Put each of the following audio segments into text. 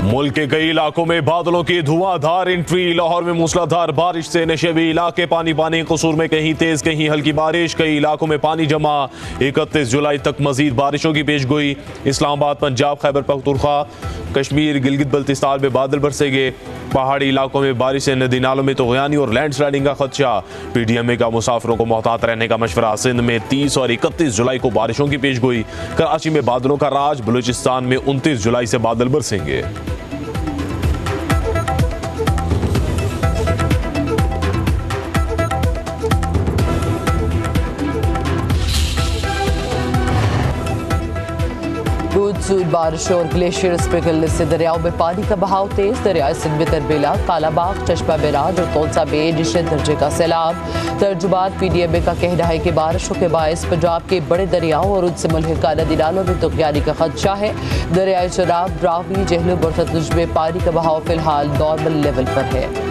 मुल्क के कई इलाकों में बादलों की धुआंधार एंट्री। लाहौर में मूसलाधार बारिश से नशेबी इलाके पानी पानी। कसूर में कहीं तेज कहीं हल्की बारिश, कई इलाकों में पानी जमा। 31 जुलाई तक मजीद बारिशों की पेशगोई। इस्लामाबाद, पंजाब, खैबर पख्तूनख्वा, कश्मीर, गिलगित बल्तिस्तान में बादल बरसेंगे। पहाड़ी इलाकों में बारिश से नदी नालों में तगयानी और लैंड स्लाइडिंग का खदशा। PDMA का मुसाफिरों को मोहतात रहने का मशवरा। सिंध में 30 और 31 जुलाई को बारिशों की पेशगोई। कराची में बादलों का राज। बलूचिस्तान में 29 जुलाई से बादल बरसेंगे। बूंद बारिशों और ग्लेशियर्स पिघलने से दरियाओं में पानी का बहाव तेज। दरियाए सिंध में तरबेला, कालाबाग, चश्मा मेराज और तोनसा में निश्चित दर्जे का सैलाब। तर्जुमान PDMA का कहना है कि बारिशों के बायस पंजाब के बड़े दरियाओं और उनसे मुल्हिका नदी नालों में तुगयानी का खदशा है। दरियाए चनाब, रावी, जहलम और सतलुज में पानी का बहाव फिलहाल नॉर्मल लेवल पर है।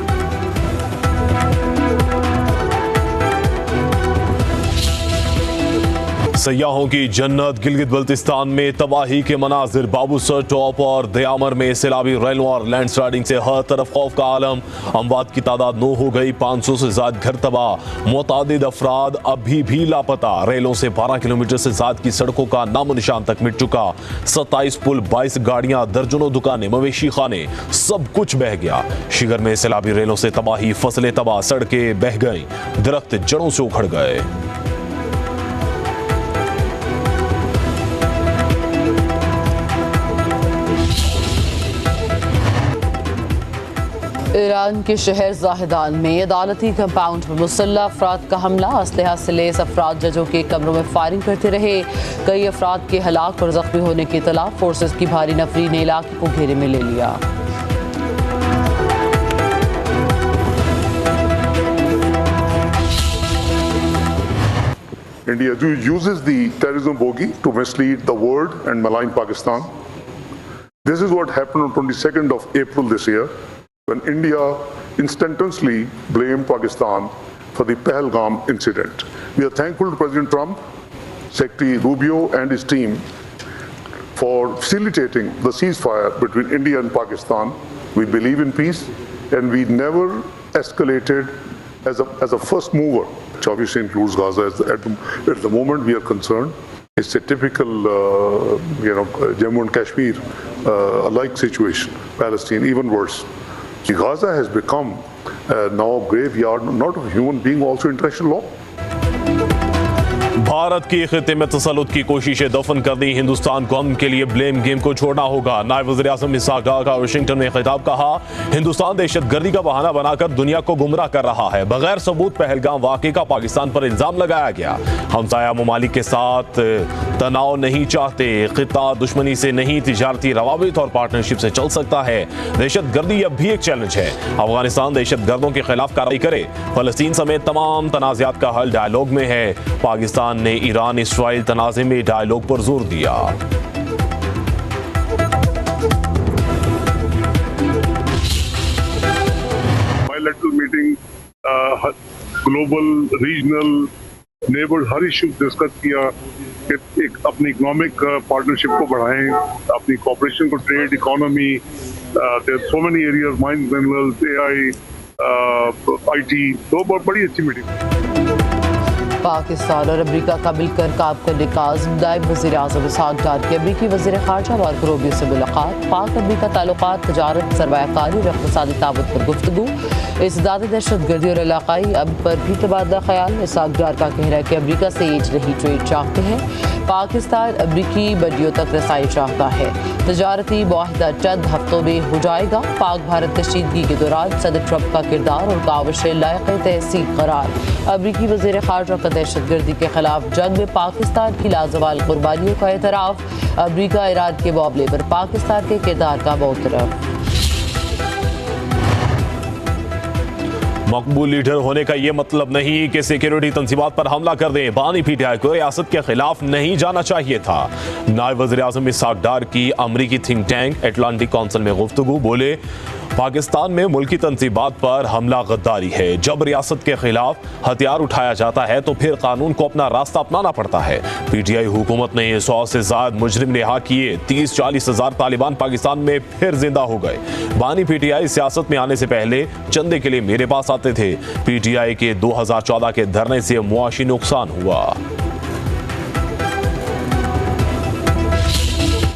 सयाहों की जन्नत गिलगित बल्तिस्तान में तबाही के मनाजिर। बाबूसर टॉप और दयामर में सैलाबी रेलों और लैंड स्लाइडिंग से हर तरफ खौफ का आलम। अमवात की तादाद 9 हो गई। 500 से ज्यादा घर तबाह। मुतादिद अफराद अभी भी लापता। रेलों से 12 किलोमीटर से ज्यादा की सड़कों का नामो निशान तक मिट चुका। 27 पुल, 22 गाड़ियां, दर्जनों दुकानें, मवेशी खाने, सब कुछ बह गया। शिगर में सैलाबी रेलों से तबाही। फसलें तबाह, सड़कें बह गई, दरख्त जड़ों से उखड़ गए। ईरान के शहर जाहिदान में अदालती कंपाउंड पर मुसल्लह अफराद का हमला। असलहा से लैस अफराद जजों के कमरों में फायरिंग करते रहे। कई अफराद के हलाक और जख्मी होने की इत्तला। फोर्सेस की भारी नफरी ने इलाके को घेरे में ले लिया। India uses the terrorism bogey to mislead the world and malign Pakistan. This is what happened on 22nd of April this year, when India instantaneously blamed Pakistan for the Pahalgam incident. We are thankful to President Trump, Secretary Rubio and his team for facilitating the ceasefire between India and Pakistan. We believe in peace and we never escalated as a first mover, which obviously includes Gaza. At the moment we are concerned, it's a typical, Jammu and Kashmir like situation. Palestine even worse. Gaza has become now a graveyard not of human being, also international law. Bharat की खिते में तसल्लुत की कोशिशें दफन कर दी। हिंदुस्तान को अमन के लिए blame game को छोड़ना होगा। नायब वज़ीर-ए-आज़म इसहाक़ डार का वाशिंगटन में खिताब। कहा, हिंदुस्तान दहशतगर्दी का बहाना बनाकर दुनिया को गुमराह कर रहा है। बगैर सबूत पहलगाम वाक़े का पाकिस्तान पर इल्जाम लगाया गया। हमसाया ममालिक के साथ तनाव नहीं चाहते। खिता दुश्मनी से नहीं, तिजारती रवाबित और पार्टनरशिप से चल सकता है। दहशतगर्दी अब भी एक चैलेंज है। अफगानिस्तान दहशतगर्दों के खिलाफ कार्रवाई करे। फलस्तीन समेत तमाम तनाज़ात का हल डायलॉग में है। पाकिस्तान ने ईरान इसराइल तनाज़े में डायलॉग पर जोर दिया। Bilateral meeting, global, regional, neighbor हर इशू डिस्कस किया कि एक अपनी इकोनॉमिक पार्टनरशिप को बढ़ाएं, अपनी कॉपरेशन को, trade, economy, there so many areas, mines, minerals, AI, IT, तो बहुत बड़ी अच्छी मीटिंग। पाकिस्तान और अमरीका का मिलकर काम करने का आज़म। नायब वज़ीर-ए-आज़म इसहाक़ डार की अमरीकी वज़ीर ख़ारजा मार्को रूबियो से मुलाकात। पाक अमरीका ताल्लुकात, तजारत, सरमायाकारी और इक़्तिसादी ताउन पर गुफ्तगू। इसदाद दहशतगर्दी और इलाक़ाई अमन पर भी तबादला ख्याल। इसहाक़ डार का कहना है कि अमरीका से एज नहीं ट्रेड चाहते हैं। पाकिस्तान अमरीकी मंडियों तक रसाई चाहता है। तजारती मुआहिदा चंद हफ्तों में हो जाएगा। पाक भारत कशीदगी के दौरान सदर ट्रंप का किरदार और काविशें लायक तहसीन करार। अमरीकी वज़ीर ख़ारजा का दहशतगर्दी के खिलाफ जंग में पाकिस्तान की लाजवाल कुर्बानियों का एतराफ़। अमरीका ईरान के मामले पर पाकिस्तान के किरदार का मोतरफ। मकबूल लीडर होने का यह मतलब नहीं कि सिक्योरिटी तंजीमात पर हमला कर दें। बानी पीटीआई को रियासत के खिलाफ नहीं जाना चाहिए था। नायब वज़ीर आज़म इसहाक डार की अमरीकी थिंक टैंक एटलांटिक काउंसिल में गुफ्तगू। बोले, पाकिस्तान में मुल्की तंजीमात पर हमला गद्दारी है। जब रियासत के खिलाफ हथियार उठाया जाता है तो फिर कानून को अपना रास्ता अपनाना पड़ता है। पीटीआई हुकूमत ने 100 से ज्यादा मुजरिम रिहा किए। 30-40 हजार तालिबान पाकिस्तान में फिर जिंदा हो गए। बानी पीटीआई सियासत में आने से पहले चंदे के लिए मेरे पास आते थे। पीटीआई के 2014 के धरने से मुआशी नुकसान हुआ।